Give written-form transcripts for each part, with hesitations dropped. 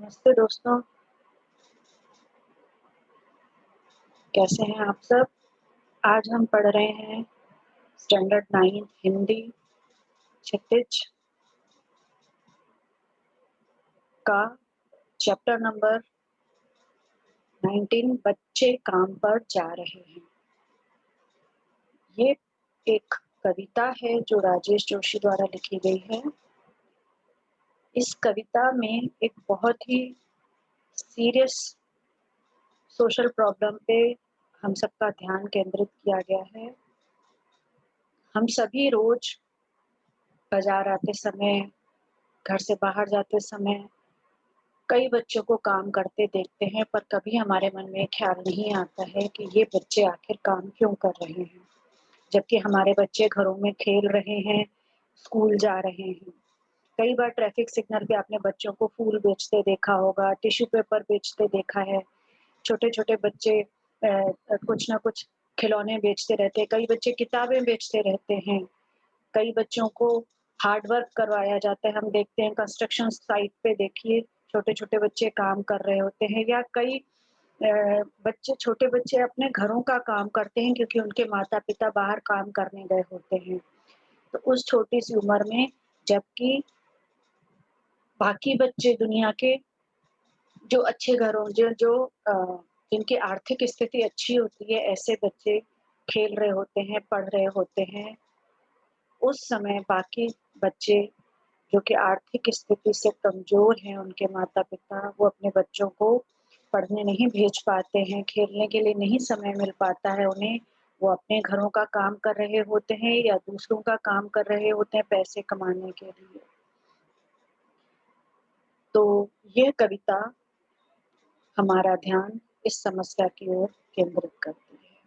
नमस्ते दोस्तों, कैसे हैं आप सब? आज हम पढ़ रहे हैं स्टैंडर्ड 9 हिंदी क्षितिज का चैप्टर नंबर 19 बच्चे काम पर जा रहे हैं। ये एक कविता है जो राजेश जोशी द्वारा लिखी गई है। इस कविता में एक बहुत ही सीरियस सोशल प्रॉब्लम पे हम सबका ध्यान केंद्रित किया गया है। हम सभी रोज बाजार आते समय, घर से बाहर जाते समय कई बच्चों को काम करते देखते हैं, पर कभी हमारे मन में ख्याल नहीं आता है कि ये बच्चे आखिर काम क्यों कर रहे हैं, जबकि हमारे बच्चे घरों में खेल रहे हैं, स्कूल जा रहे हैं। कई बार ट्रैफिक सिग्नल पे आपने बच्चों को फूल बेचते देखा होगा, टिश्यू पेपर बेचते देखा है। छोटे-छोटे बच्चे कुछ ना कुछ खिलौने बेचते रहते हैं, कई बच्चे किताबें बेचते रहते हैं, कई बच्चों को हार्ड वर्क करवाया जाता है। हम देखते हैं कंस्ट्रक्शन साइट पे देखिए छोटे-छोटे बच्चे काम कर रहे होते हैं या कई छोटे बच्चे अपने घरों का काम करते हैं क्योंकि उनके माता-पिता बाहर काम करने गए होते हैं। तो उस छोटी-सी उम्र में जबकि बाकी बच्चे दुनिया के जो अच्छे घरों जो जो अ, जिनकी आर्थिक स्थिति अच्छी होती है, ऐसे बच्चे खेल रहे होते हैं, पढ़ रहे होते हैं। उस समय बाकी बच्चे जो कि आर्थिक स्थिति से कमज़ोर हैं, उनके माता-पिता, वो अपने बच्चों को पढ़ने नहीं भेज पाते हैं, खेलने के लिए नहीं समय मिल पाता है उन्हें। वो अपने घरों का काम कर रहे होते हैं या दूसरों का काम कर रहे होते हैं पैसे कमाने के लिए। तो यह कविता हमारा ध्यान इस समस्या की ओर केंद्रित करती है।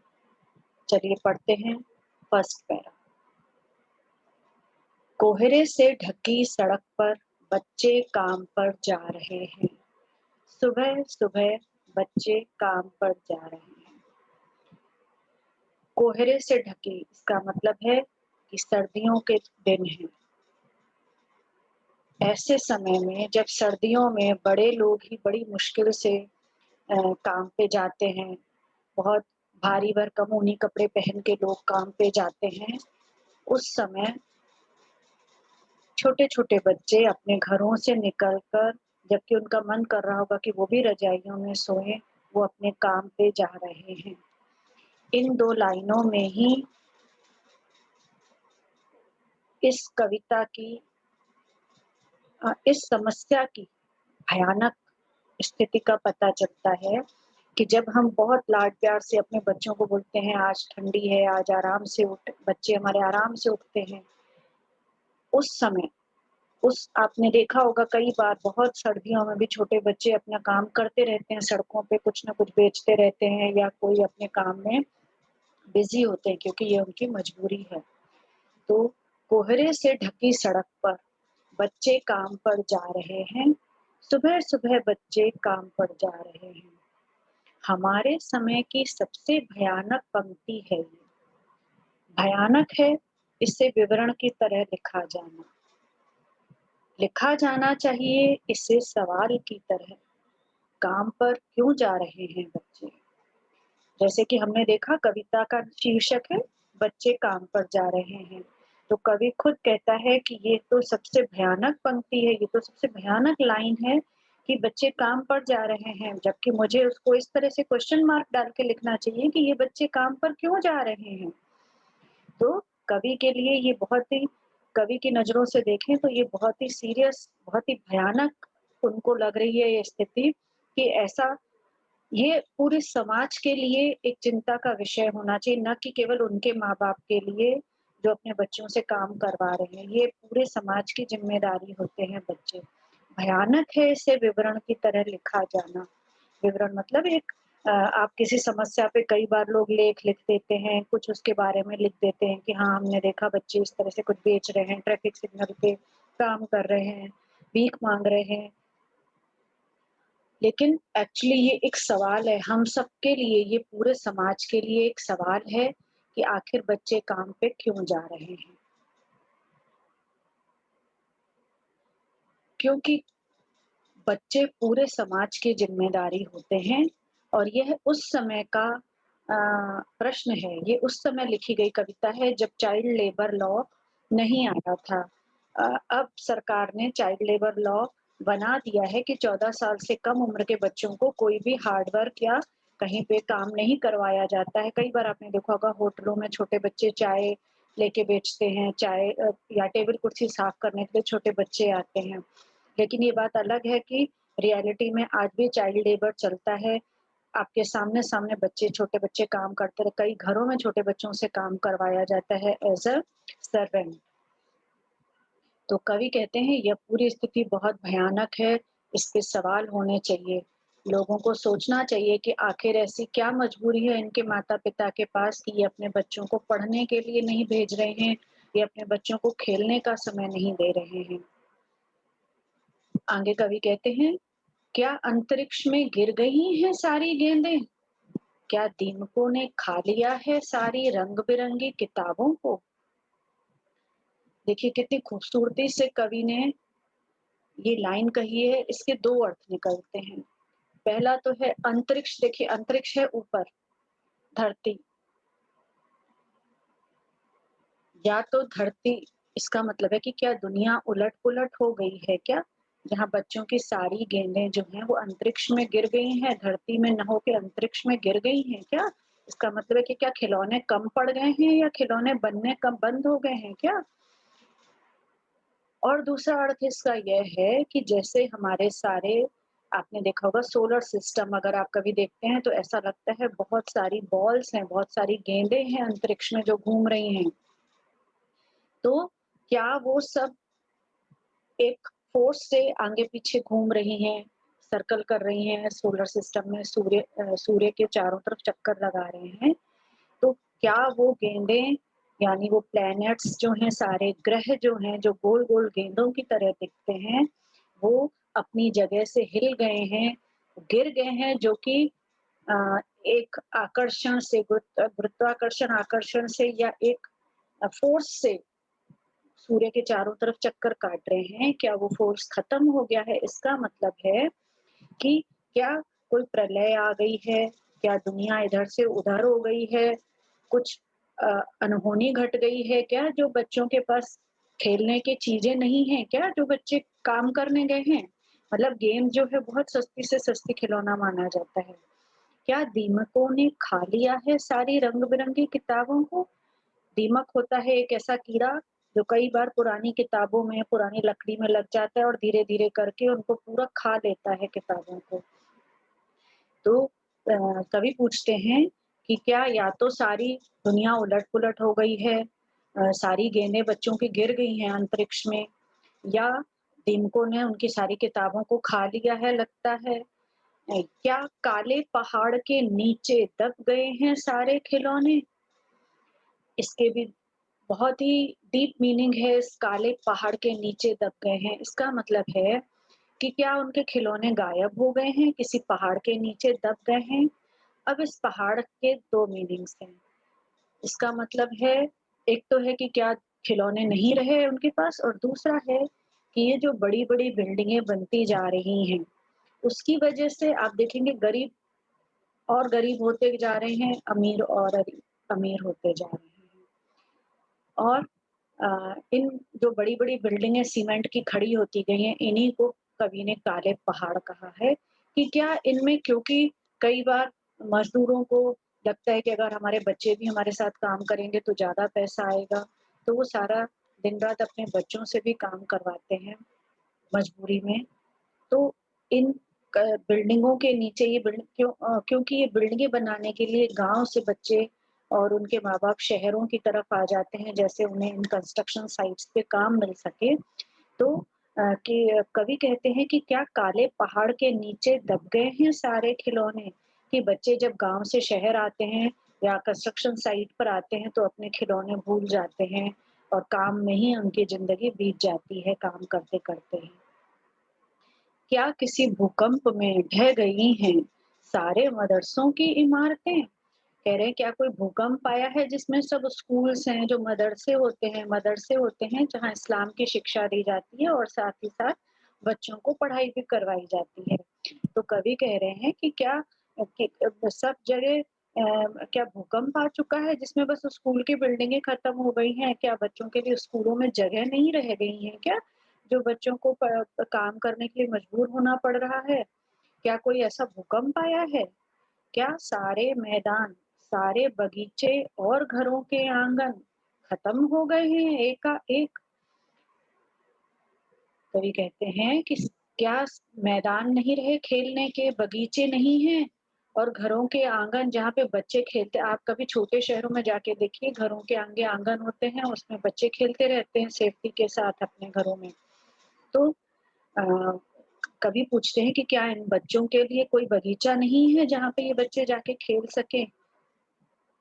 चलिए पढ़ते हैं फर्स्ट पैरा। कोहरे से ढकी सड़क पर बच्चे काम पर जा रहे हैं। सुबह-सुबह बच्चे काम पर जा रहे हैं। कोहरे से ढके इसका मतलब है कि सर्दियों के दिन हैं। ऐसे समय में जब सर्दियों में बड़े लोग ही बड़ी मुश्किल से काम पे जाते हैं, बहुत भारी भरकम ऊनी कपड़े पहन के लोग काम पे जाते हैं, उस समय छोटे-छोटे बच्चे अपने घरों से निकल कर जबकि उनका मन कर रहा होगा कि वो भी रज़ाइयों में सोएँ, वो अपने काम पे जा रहे हैं। इन 2 लाइनों में ही इस कविता की इस समस्या की भयानक स्थिति का पता चलता है कि जब हम बहुत लाड-प्यार से अपने बच्चों को बोलते हैं, आज ठंडी है, आज आराम से उठ बच्चे हमारे आराम से उठते हैं। उस समय उस आपने देखा होगा कई बार बहुत सर्दियों में भी छोटे बच्चे अपना काम करते रहते हैं, सड़कों पे कुछ न कुछ बेचते रहते हैं या कोई अपने काम में बिज़ी होते हैं क्योंकि ये उनकी मजबूरी है। तो कोहरे से ढकी सड़क पर बच्चे काम पर जा रहे हैं। सुबह-सुबह बच्चे काम पर जा रहे हैं। हमारे समय की सबसे भयानक पंक्ति है ये। भयानक है, इसे विवरण की तरह लिखा जाना। लिखा जाना चाहिए इसे सवाल की तरह। काम पर क्यों जा रहे हैं बच्चे? जैसे कि हमने देखा कविता का शीर्षक है बच्चे काम पर जा रहे हैं। तो कवि खुद कहता है कि ये तो सबसे भयानक पंक्ति है, ये तो सबसे भयानक लाइन है कि बच्चे काम पर जा रहे हैं, जबकि मुझे उसको इस तरह से क्वेश्चन मार्क डाल के लिखना चाहिए कि ये बच्चे काम पर क्यों जा रहे हैं? तो कवि के लिए ये बहुत ही कवि की नज़रों से देखें तो ये बहुत ही सीरियस, बहुत ही भयानक उनको लग रही है ये स्थिति कि ऐसा ये पूरे समाज के लिए एक चिंता का विषय होना चाहिए, ना कि केवल उनके माँ-बाप के लिए, जो अपने बच्चों से काम करवा रहे हैं। ये पूरे समाज की ज़िम्मेदारी होते हैं बच्चे। भयानक है इसे विवरण की तरह लिखा जाना। विवरण मतलब एक आप किसी समस्या पे कई बार लोग लेख लिख देते हैं, कुछ उसके बारे में लिख देते हैं कि हाँ, हमने देखा बच्चे इस तरह से कुछ बेच रहे हैं, ट्रैफिक सिग्नल पे काम कर रहे हैं, भीख माँग रहे हैं। लेकिन एक्चुअली ये एक सवाल है, हम सबके लिए, ये पूरे समाज के लिए एक सवाल है कि आखिर बच्चे काम पे क्यों जा रहे हैं? क्योंकि बच्चे पूरे समाज की ज़िम्मेदारी होते हैं और यह उस समय का प्रश्न है, ये उस समय लिखी गई कविता है जब चाइल्ड लेबर लॉ नहीं आया था। अब सरकार ने चाइल्ड लेबर लॉ बना दिया है कि 14 साल से कम उम्र के बच्चों को कोई भी हार्ड वर्क या कहीं पे काम नहीं करवाया जाता है। कई बार आपने देखा होगा होटलों में छोटे बच्चे चाय लेके बेचते हैं, चाय या टेबल कुर्सी साफ करने के लिए छोटे बच्चे आते हैं। लेकिन ये बात अलग है कि रियलिटी में आज भी चाइल्ड लेबर चलता है। आपके सामने-सामने बच्चे, छोटे बच्चे काम करते रहे, कई घरों में छोटे बच्चों से काम करवाया जाता है एज़ अ सर्वेंट। तो कवि कहते हैं यह पूरी स्थिति बहुत भयानक है, इस पे सवाल होने चाहिए। लोगों को सोचना चाहिए कि आखिर ऐसी क्या मजबूरी है इनके माता-पिता के पास कि ये अपने बच्चों को पढ़ने के लिए नहीं भेज रहे हैं, ये अपने बच्चों को खेलने का समय नहीं दे रहे हैं। आगे कवि कहते हैं, क्या अंतरिक्ष में गिर गई हैं सारी गेंदें? क्या दीमकों ने खा लिया है सारी रंग-बिरंगी किताबों को? देखिए कितनी खूबसूरती से कवि ने ये लाइन कही है, इसके 2 अर्थ निकलते हैं। पहला तो है अंतरिक्ष, देखिए अंतरिक्ष है ऊपर, धरती, या तो धरती, इसका मतलब है कि क्या दुनिया उलट-पुलट हो गई है क्या? जहाँ बच्चों की सारी गेंदें जो हैं वो अंतरिक्ष में गिर गई हैं, धरती में ना होके अंतरिक्ष में गिर गई हैं क्या? इसका मतलब है कि क्या खिलौने कम पड़ गए हैं या खिलौने बनने कम बंद हो गए हैं क्या? और दूसरा अर्थ इसका यह है कि जैसे हमारे सारे, आपने देखा होगा सोलर सिस्टम अगर आप कभी देखते हैं तो ऐसा लगता है बहुत सारी बॉल्स हैं, बहुत सारी गेंदें हैं अंतरिक्ष में जो घूम रही हैं। तो क्या वो सब एक फ़ोर्स से आगे-पीछे घूम रही हैं, सर्कल कर रही हैं सोलर सिस्टम में, सूर्य के चारों तरफ चक्कर लगा रहे हैं। तो क्या वो गेंदें, यानी वो प्लैनेट्स जो हैं, सारे ग्रह जो हैं, जो गोल-गोल गेंदों की तरह दिखते हैं, वो अपनी जगह से हिल गए हैं, गिर गए हैं, जो कि एक आकर्षण से, गुरुत्वाकर्षण आकर्षण से या एक फ़ोर्स से सूर्य के चारों तरफ चक्कर काट रहे हैं। क्या वो फ़ोर्स खत्म हो गया है? इसका मतलब है कि क्या कोई प्रलय आ गई है? क्या दुनिया इधर से उधर हो गई है? कुछ अ, अनहोनी घट गई है क्या, जो बच्चों के पास खेलने की चीज़ें नहीं हैं क्या, जो बच्चे काम करने गए हैं? मतलब गेम जो है बहुत सस्ती से सस्ती खिलौना माना जाता है। क्या दीमकों ने खा लिया है सारी रंग-बिरंगी किताबों को? दीमक होता है एक ऐसा कीड़ा जो कई बार पुरानी किताबों में, पुरानी लकड़ी में लग जाता है और धीरे-धीरे करके उनको पूरा खा लेता है किताबों को। तो कवि पूछते हैं कि क्या या तो सारी दुनिया उलट-पुलट हो गई है, सारी गेंदें बच्चों की गिर गई हैं अंतरिक्ष में, या दीमकों ने उनकी सारी किताबों को खा लिया है लगता है। क्या काले पहाड़ के नीचे दब गए हैं सारे खिलौने? इसके भी बहुत ही डीप मीनिंग है, इस काले पहाड़ के नीचे दब गए हैं। इसका मतलब है कि क्या उनके खिलौने गायब हो गए हैं, किसी पहाड़ के नीचे दब गए हैं? अब इस पहाड़ के 2 मीनिंग्स हैं। इसका मतलब है, एक तो है कि क्या खिलौने नहीं रहे उनके पास, और दूसरा है कि ये जो बड़ी-बड़ी बिल्डिंगें बनती जा रही हैं, उसकी वजह से आप देखेंगे गरीब और गरीब होते जा रहे हैं, अमीर और अमीर होते जा रहे हैं। और इन जो बड़ी-बड़ी बिल्डिंगें सीमेंट की खड़ी होती गई हैं, इन्हीं को कवि ने काले पहाड़ कहा है कि क्या इनमें, क्योंकि कई बार मज़दूरों को लगता है कि अगर हमारे बच्चे भी हमारे साथ काम करेंगे तो ज़्यादा पैसा आएगा, तो वो सारा दिन-रात अपने बच्चों से भी काम करवाते हैं मजबूरी में। तो इन बिल्डिंगों के नीचे ये क्योंकि ये बिल्डिंगें बनाने के लिए गाँव से बच्चे और उनके माँ-बाप शहरों की तरफ आ जाते हैं, जैसे उन्हें इन कंस्ट्रक्शन साइट्स पे काम मिल सके। तो कि कवि कहते हैं कि क्या काले पहाड़ के नीचे दब गए हैं सारे खिलौने, कि बच्चे जब गाँव से शहर आते हैं या कंस्ट्रक्शन साइट पर आते हैं तो अपने खिलौने भूल जाते हैं और काम में ही उनकी ज़िंदगी बीत जाती है काम करते-करते ही। क्या किसी भूकंप में ढह गई हैं सारे मदरसों की इमारतें? कह रहे हैं क्या कोई भूकंप आया है जिसमें सब स्कूल्स हैं, जो मदरसे होते हैं जहाँ इस्लाम की शिक्षा दी जाती है, और साथ ही साथ बच्चों को पढ़ाई भी करवाई जाती है। तो कवि कह रहे हैं कि क्या कि सब जगह क्या भूकंप आ चुका है जिसमें बस स्कूल की बिल्डिंगें खत्म हो गई हैं? क्या बच्चों के लिए स्कूलों में जगह नहीं रह गई है क्या? जो बच्चों को काम करने के लिए मजबूर होना पड़ रहा है? क्या कोई ऐसा भूकंप आया है? क्या सारे मैदान, सारे बगीचे और घरों के आंगन खत्म हो गए हैं एकाएक? कवि कहते हैं कि क्या मैदान नहीं रहे खेलने के, बगीचे नहीं हैं और घरों के आंगन जहाँ पे बच्चे खेलते, आप कभी छोटे शहरों में जाके देखिए, घरों के आगे आंगन होते हैं, उसमें बच्चे खेलते रहते हैं सेफ्टी के साथ अपने घरों में। तो कवि पूछते हैं कि क्या इन बच्चों के लिए कोई बगीचा नहीं है जहाँ पे ये बच्चे जाके खेल सकें?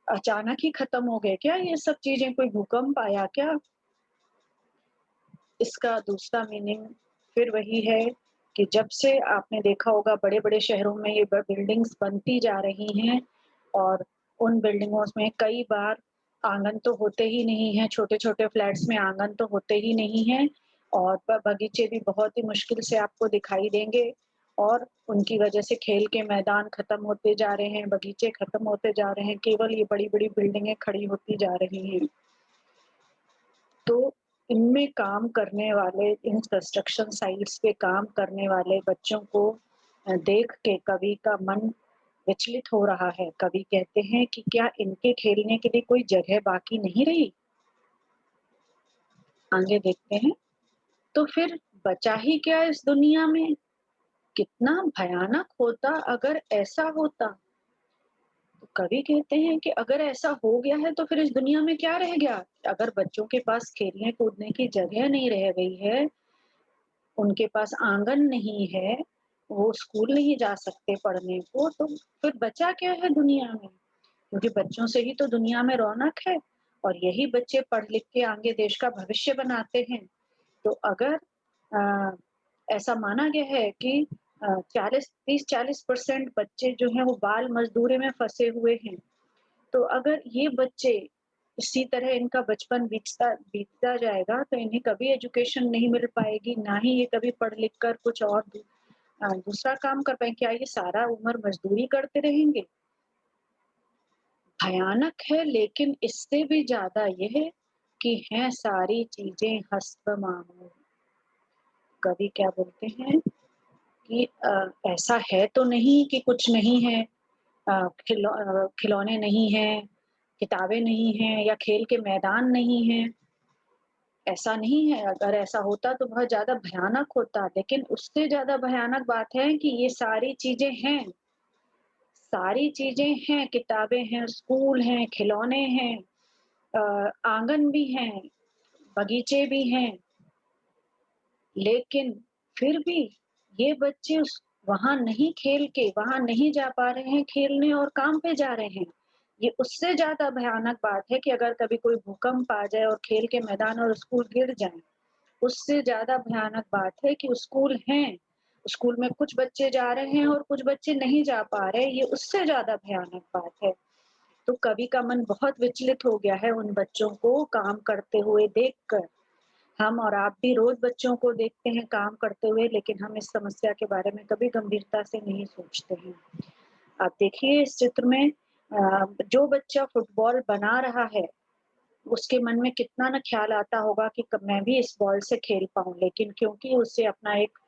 अचानक ही खत्म हो गए क्या ये सब चीजें? कोई भूकंप आया क्या? इसका दूसरा मीनिंग फिर वही है कि जब से आपने देखा होगा बड़े-बड़े शहरों में ये बिल्डिंग्स बनती जा रही हैं और उन बिल्डिंगों में कई बार आंगन तो होते ही नहीं हैं, छोटे-छोटे फ्लैट्स में आंगन तो होते ही नहीं हैं और बगीचे भी बहुत ही मुश्किल से आपको दिखाई देंगे और उनकी वजह से खेल के मैदान खत्म होते जा रहे हैं, बगीचे खत्म होते जा रहे हैं, केवल ये बड़ी-बड़ी बिल्डिंगें खड़ी होती जा रही हैं। तो इनमें काम करने वाले, इन कंस्ट्रक्शन साइट्स पे काम करने वाले बच्चों को देख के कवि का मन विचलित हो रहा है। कवि कहते हैं कि क्या इनके खेलने के लिए कोई जगह बाकी नहीं रही? आगे देखते हैं। तो फिर बचा ही क्या इस दुनिया में? कितना भयानक होता अगर ऐसा होता। तो कवि कहते हैं कि अगर ऐसा हो गया है तो फिर इस दुनिया में क्या रह गया? अगर बच्चों के पास खेलने कूदने की जगह नहीं रह गई है, उनके पास आंगन नहीं है, वो स्कूल नहीं जा सकते पढ़ने को, तो फिर बचा क्या है दुनिया में? क्योंकि बच्चों से ही तो दुनिया में रौनक है और यही बच्चे पढ़ लिख के आगे देश का भविष्य बनाते हैं। तो अगर ऐसा माना गया है कि 30-40% बच्चे जो हैं वो बाल मज़दूरी में फँसे हुए हैं। तो अगर ये बच्चे इसी तरह इनका बचपन बीतता जाएगा तो इन्हें कभी एजुकेशन नहीं मिल पाएगी, ना ही ये कभी पढ़ लिख कर कुछ और दूसरा काम कर पाएँगे। क्या ये सारा उम्र मज़दूरी करते रहेंगे? भयानक है लेकिन इससे भी ज़्यादा ये है कि हैं सारी चीज़ें हस्ब मामूल। कवि क्या बोलते हैं कि ऐसा है तो नहीं कि कुछ नहीं है, खिलौने नहीं हैं, किताबें नहीं हैं या खेल के मैदान नहीं हैं। ऐसा नहीं है, अगर ऐसा होता तो बहुत ज़्यादा भयानक होता, लेकिन उससे ज़्यादा भयानक बात है कि ये सारी चीज़ें हैं। सारी चीज़ें हैं, किताबें हैं, स्कूल हैं, खिलौने हैं, आंगन भी हैं, बगीचे भी हैं, लेकिन फिर भी ये बच्चे उस वहाँ नहीं खेल के वहाँ नहीं जा पा रहे हैं खेलने और काम पे जा रहे हैं। ये उससे ज़्यादा भयानक बात है कि अगर कभी कोई भूकंप आ जाए और खेल के मैदान और स्कूल गिर जाएँ, उससे ज़्यादा भयानक बात है कि स्कूल हैं, स्कूल में कुछ बच्चे जा रहे हैं और कुछ बच्चे नहीं जा पा रहे, ये उससे ज़्यादा भयानक बात है। तो कवि का मन बहुत विचलित हो गया है उन बच्चों को काम करते हुए देखकर। हम और आप भी रोज़ बच्चों को देखते हैं काम करते हुए, लेकिन हम इस समस्या के बारे में कभी गंभीरता से नहीं सोचते हैं। आप देखिए इस चित्र में जो बच्चा फुटबॉल बना रहा है, उसके मन में कितना ना ख़्याल आता होगा कि कब मैं भी इस बॉल से खेल पाऊँ, लेकिन क्योंकि उसे अपना एक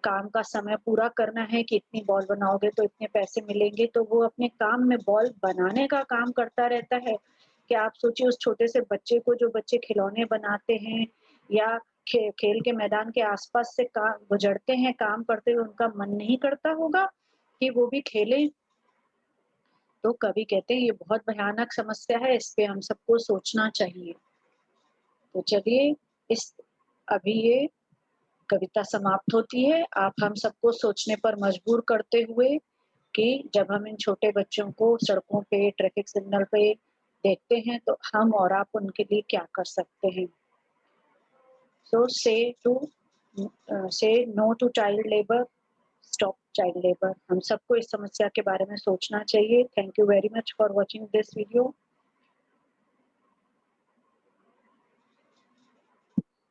काम का समय पूरा करना है कि इतनी बॉल बनाओगे तो इतने पैसे मिलेंगे, तो वो अपने काम में बॉल बनाने का काम करता रहता है। क्या आप सोचिए उस छोटे से बच्चे को, जो बच्चे खिलौने बनाते हैं या खेल के मैदान के आस-पास से गुज़रते हैं काम करते हुए, उनका मन नहीं करता होगा कि वो भी खेलें? तो कवि कहते हैं ये बहुत भयानक समस्या है, इस पे हम सबको सोचना चाहिए। तो चलिए इस अभी ये कविता समाप्त होती है। आप हम सबको सोचने पर मजबूर करते हुए कि जब हम इन छोटे बच्चों को सड़कों पे, ट्रैफिक सिग्नल पे देखते हैं, तो हम और आप उनके लिए क्या कर सकते हैं। So say no to child labour, stop child labour. हम सबको इस समस्या के बारे में सोचना चाहिए। Thank you very much for watching this video.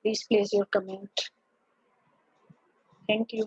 Please place your comment. Thank you.